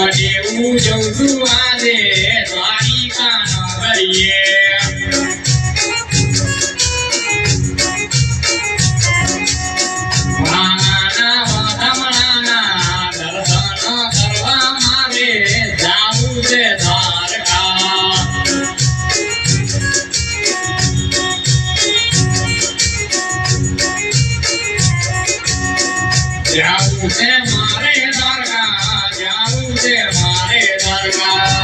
દેવું જવું આજે દ્વારિકા નગરીએ જાવું છે મારે દ્વારકા, જાવું છે મારે દ્વારકા.